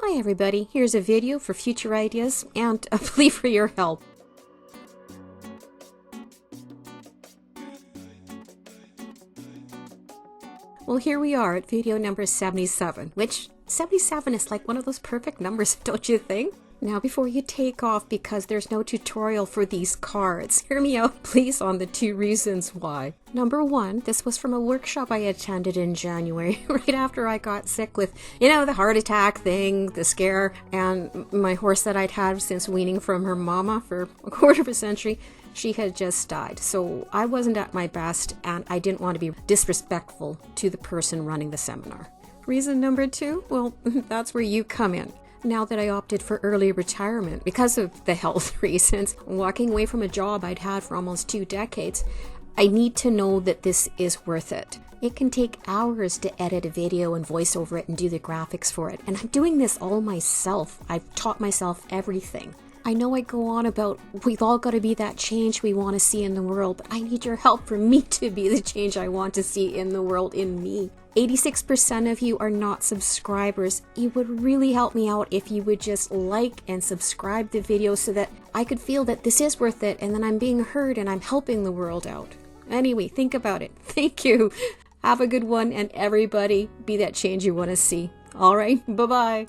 Hi everybody, here's a video for future ideas and a plea for your help. Well, here we are at video number 77, which 77 is like one of those perfect numbers, don't you think? Now, before you take off, because there's no tutorial for these cards, hear me out please on the 2 reasons why. Number 1, this was from a workshop I attended in January, right after I got sick with, the heart attack thing, the scare, and my horse that I'd had since weaning from her mama for a quarter of a century. She had just died, so I wasn't at my best, and I didn't want to be disrespectful to the person running the seminar. Reason number 2? Well, that's where you come in. Now that I opted for early retirement because of the health reasons, walking away from a job I'd had for almost 2 decades, I need to know that this is worth it. It can take hours to edit a video and voice over it and do the graphics for it, and I'm doing this all myself. I've taught myself everything. I know I go on about we've all got to be that change we want to see in the world, but I need your help for me to be the change I want to see in the world in me. 86% of you are not subscribers. It would really help me out if you would just like and subscribe the video so that I could feel that this is worth it and then I'm being heard and I'm helping the world out. Anyway, think about it. Thank you. Have a good one, and everybody be that change you want to see. All right, bye-bye.